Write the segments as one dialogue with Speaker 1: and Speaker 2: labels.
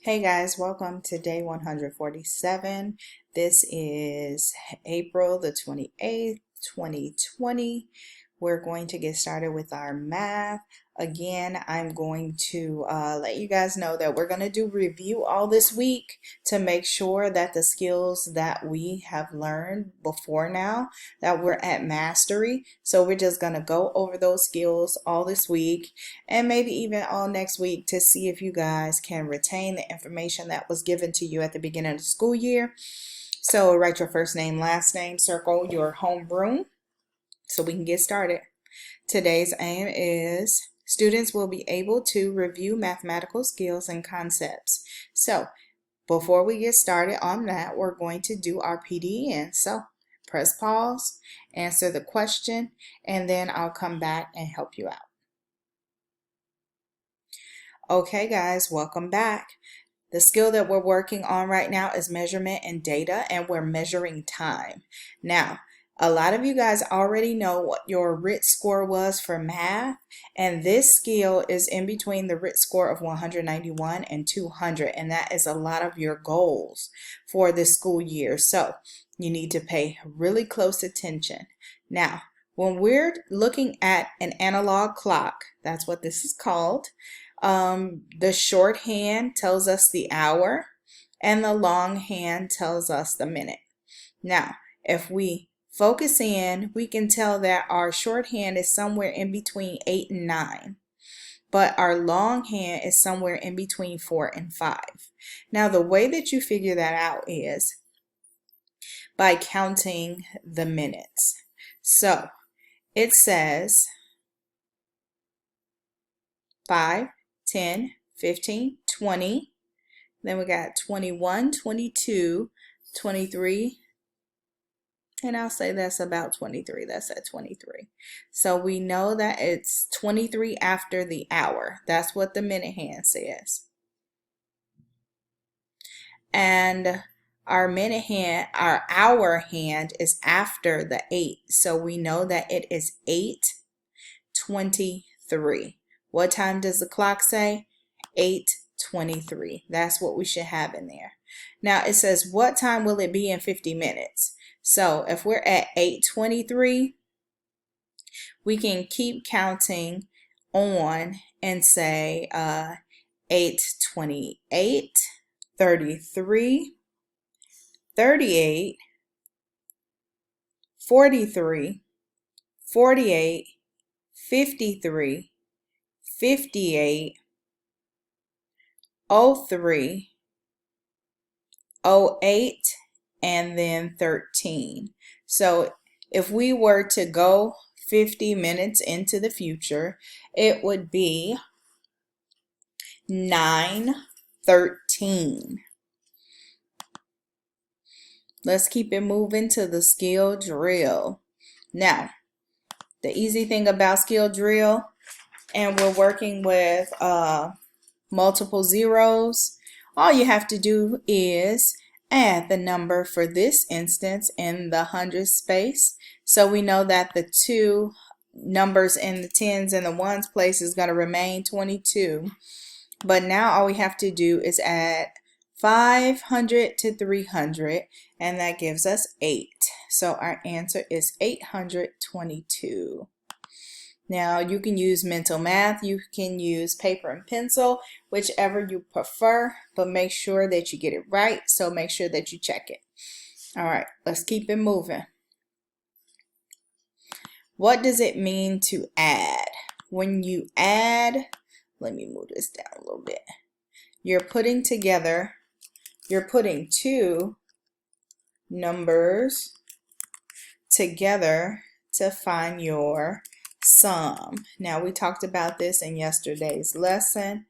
Speaker 1: Hey guys, welcome to day 147. This is April the 28th, 2020. We're going to get started with our math. Again, I'm going to let you guys know that we're going to do review all this week to make sure that the skills that we have learned before now, that we're at mastery. So we're just going to go over those skills all this week and maybe even all next week to see if you guys can retain the information that was given to you at the beginning of the school year. So write your first name, last name, circle your home room so we can get started. Today's aim is students will be able to review mathematical skills and concepts. So before we get started on that, we're going to do our PDN. So press pause, answer the question, and then I'll come back and help you out. Okay guys, welcome back. The skill that we're working on right now is measurement and data, and we're measuring time. Now, a lot of you guys already know what your RIT score was for math, and this skill is in between the RIT score of 191 and 200, and that is a lot of your goals for this school year. So you need to pay really close attention. Now, when we're looking at an analog clock, that's what this is called. The shorthand tells us the hour and the longhand tells us the minute. Now, if we focus in, we can tell that our shorthand is somewhere in between 8 and 9, but our longhand is somewhere in between 4 and 5. Now, the way that you figure that out is by counting the minutes. So it says 5, 10, 15, 20. Then we got 21, 22, 23. And I'll say that's about 23. That's at 23. So we know that it's 23 after the hour. That's what the minute hand says. And our minute hand, our hour hand is after the 8. So we know that it is 8:23. What time does the clock say? 8:23. That's what we should have in there. Now it says, what time will it be in 50 minutes? So if we're at 8:23, we can keep counting on and say 8:28, 33, 38, 43, 48, 53, 58, 03, 08, and then 13. So if we were to go 50 minutes into the future, it would be 9:13. Let's keep it moving to the skill drill. Now, the easy thing about skill drill, and we're working with multiple zeros, all you have to do is add the number for this instance in the hundreds space. So we know that the two numbers in the tens and the ones place is going to remain 22. But now all we have to do is add 500 to 300, and that gives us 8. So our answer is 822. Now you can use mental math, you can use paper and pencil, whichever you prefer, but make sure that you get it right, so make sure that you check it. All right, let's keep it moving. What does it mean to add? When you add, let me move this down a little bit. You're putting two numbers together to find your sum. Now we talked about this in yesterday's lesson.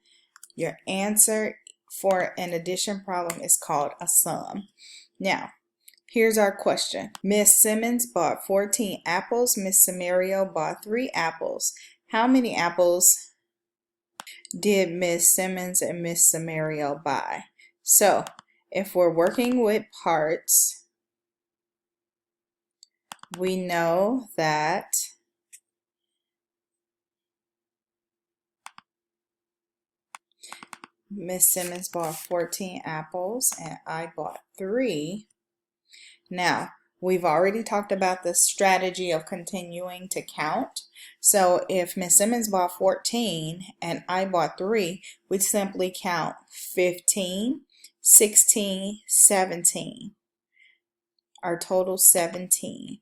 Speaker 1: Your answer for an addition problem is called a sum. Now here's our question. Miss Simmons bought 14 apples. Miss Samario bought 3 apples. How many apples did Miss Simmons and Miss Samario buy? So if we're working with parts, we know that Miss Simmons bought 14 apples and I bought 3. Now, we've already talked about the strategy of continuing to count. So if Miss Simmons bought 14 and I bought 3, we simply count 15, 16, 17. Our total 17.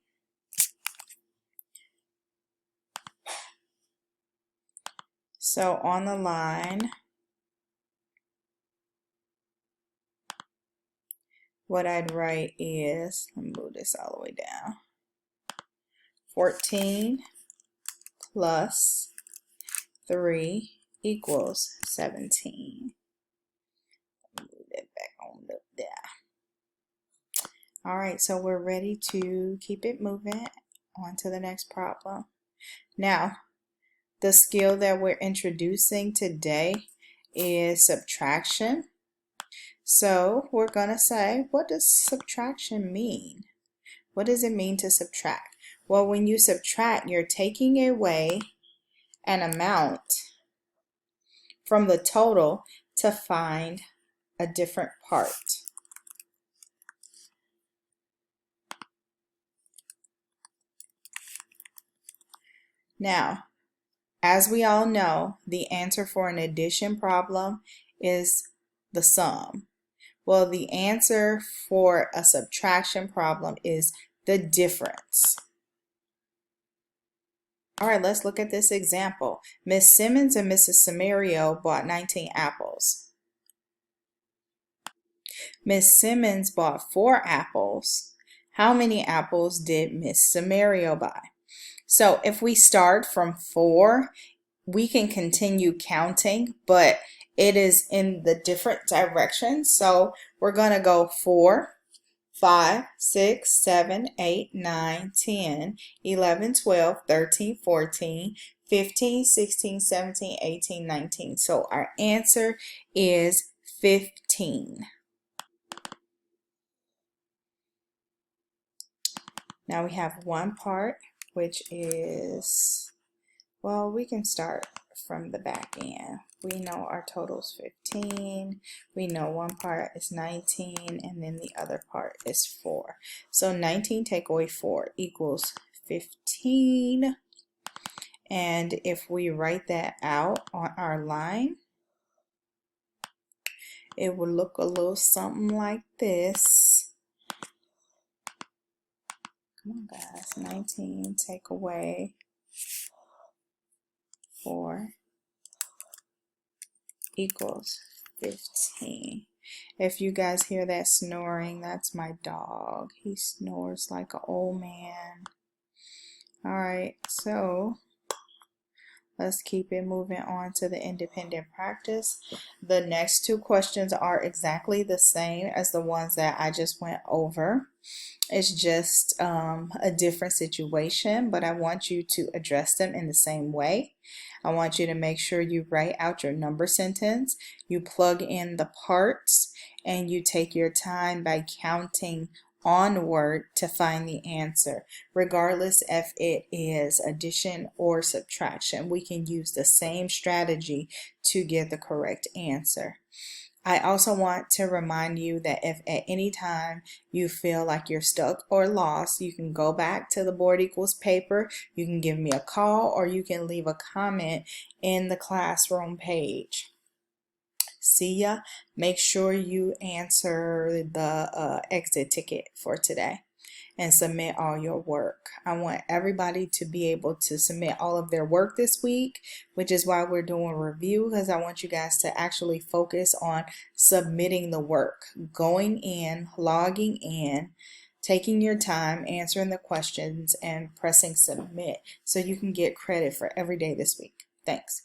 Speaker 1: So on the line, what I'd write is, let me move this all the way down, 14 plus 3 equals 17. Move that back on up there. All right, so we're ready to keep it moving on to the next problem. Now, the skill that we're introducing today is subtraction. So we're going to say, what does subtraction mean? What does it mean to subtract? Well, when you subtract, you're taking away an amount from the total to find a different part. Now, as we all know, the answer for an addition problem is the sum. Well, the answer for a subtraction problem is the difference. All right, let's look at this example. Miss Simmons and Mrs. Samario bought 19 apples. Miss Simmons bought 4 apples. How many apples did Miss Samario buy? So if we start from 4, we can continue counting, but it is in the different directions. So we're going to go 4, 5, 6, 7, 8, 9, 10, 11, 12, 13, 14, 15, 16, 17, 18, 19. So our answer is 15. Now we have one part, which is, well, we can start from the back end. We know our total is 15. We know one part is 19, and then the other part is 4. So 19 take away 4 equals 15. And if we write that out on our line, it would look a little something like this. Come on, guys. 19 take away 4 equals 15. If you guys hear that snoring, that's my dog. He snores like an old man. All right, so let's keep it moving on to the independent practice. The next 2 questions are exactly the same as the ones that I just went over. It's just a different situation, but I want you to address them in the same way. I want you to make sure you write out your number sentence, you plug in the parts, and you take your time by counting onward to find the answer. Regardless if it is addition or subtraction, we can use the same strategy to get the correct answer. I also want to remind you that if at any time you feel like you're stuck or lost, you can go back to the Board Equals paper, you can give me a call, or you can leave a comment in the classroom page. See ya. Make sure you answer the exit ticket for today and submit all your work. I want everybody to be able to submit all of their work this week, which is why we're doing a review, because I want you guys to actually focus on submitting the work, going in, logging in, taking your time, answering the questions, and pressing submit so you can get credit for every day this week. Thanks.